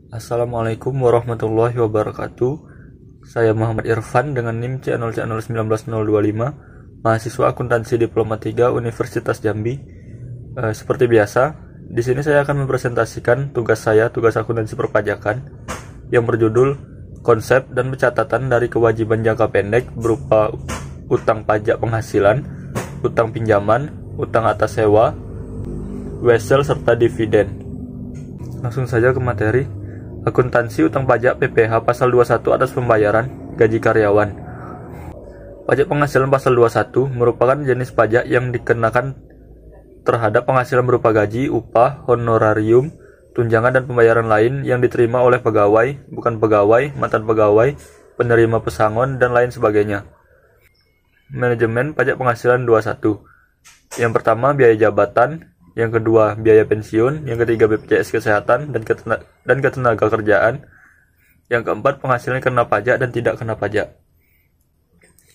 Assalamualaikum warahmatullahi wabarakatuh. Saya Muhammad Irfan dengan NIM C01919025, mahasiswa akuntansi Diploma 3 Universitas Jambi. Seperti biasa, di sini saya akan mempresentasikan tugas akuntansi perpajakan yang berjudul konsep dan pencatatan dari kewajiban jangka pendek berupa utang pajak penghasilan, utang pinjaman, utang atas sewa, wesel serta dividen. Langsung saja ke materi. Akuntansi utang pajak PPh pasal 21 atas pembayaran gaji karyawan. Pajak penghasilan pasal 21 merupakan jenis pajak yang dikenakan terhadap penghasilan berupa gaji, upah, honorarium, tunjangan dan pembayaran lain yang diterima oleh pegawai, bukan pegawai, mantan pegawai, penerima pesangon dan lain sebagainya. Manajemen pajak penghasilan 21. Yang pertama biaya jabatan, yang kedua biaya pensiun, yang ketiga BPJS kesehatan dan ketenaga kerjaan, yang keempat penghasilan kena pajak dan tidak kena pajak.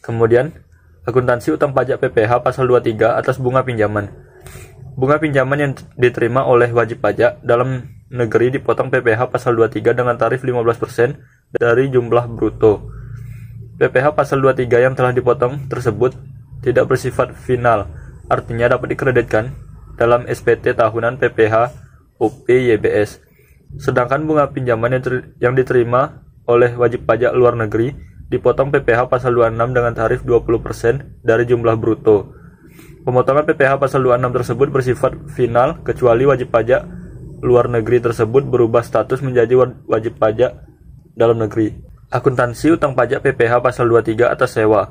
Kemudian akuntansi utang pajak PPh pasal 23 atas bunga pinjaman. Bunga pinjaman yang diterima oleh wajib pajak dalam negeri dipotong PPh pasal 23 dengan tarif 15% dari jumlah bruto. PPh pasal 23 yang telah dipotong tersebut tidak bersifat final, artinya dapat dikreditkan dalam SPT tahunan PPh OP YBS. Sedangkan bunga pinjaman yang diterima oleh wajib pajak luar negeri dipotong PPh pasal 26 dengan tarif 20% dari jumlah bruto. Pemotongan PPh pasal 26 tersebut bersifat final kecuali wajib pajak luar negeri tersebut berubah status menjadi wajib pajak dalam negeri. Akuntansi utang pajak PPh pasal 23 atas sewa.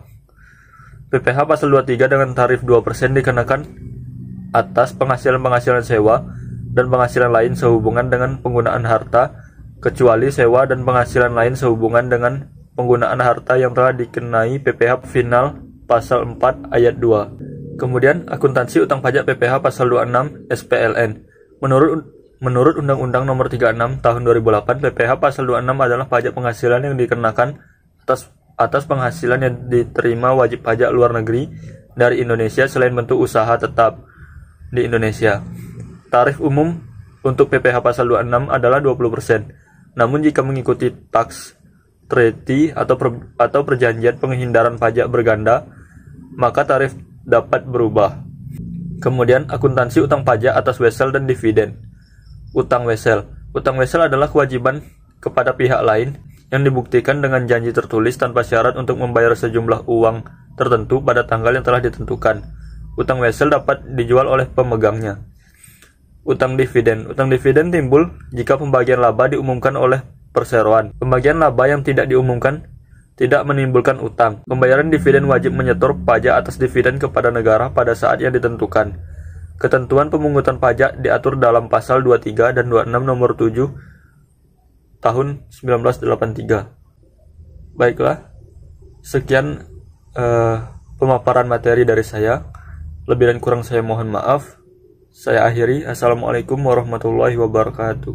PPh pasal 23 dengan tarif 2% dikenakan atas penghasilan sewa dan penghasilan lain sehubungan dengan penggunaan harta, kecuali sewa dan penghasilan lain sehubungan dengan penggunaan harta yang telah dikenai PPh final pasal 4 ayat 2. Kemudian akuntansi utang pajak PPh pasal 26 SPLN. Menurut Undang-Undang Nomor 36 Tahun 2008, PPh pasal 26 adalah pajak penghasilan yang dikenakan atas penghasilan yang diterima wajib pajak luar negeri dari Indonesia selain bentuk usaha tetap di Indonesia. Tarif umum untuk PPh pasal 26 adalah 20%. Namun jika mengikuti tax treaty atau perjanjian penghindaran pajak berganda, maka tarif dapat berubah. Kemudian akuntansi utang pajak atas wesel dan dividen. Utang wesel. Utang wesel adalah kewajiban kepada pihak lain yang dibuktikan dengan janji tertulis tanpa syarat untuk membayar sejumlah uang tertentu pada tanggal yang telah ditentukan. Utang wesel dapat dijual oleh pemegangnya. Utang dividen. Utang dividen timbul jika pembagian laba diumumkan oleh perseroan. Pembagian laba yang tidak diumumkan tidak menimbulkan utang. Pembayaran dividen wajib menyetor pajak atas dividen kepada negara pada saat yang ditentukan. Ketentuan pemungutan pajak diatur dalam pasal 23 dan 26 nomor 7 tahun 1983. Baiklah, sekian pemaparan materi dari saya. Lebih dan kurang saya mohon maaf. Saya akhiri. Assalamualaikum warahmatullahi wabarakatuh.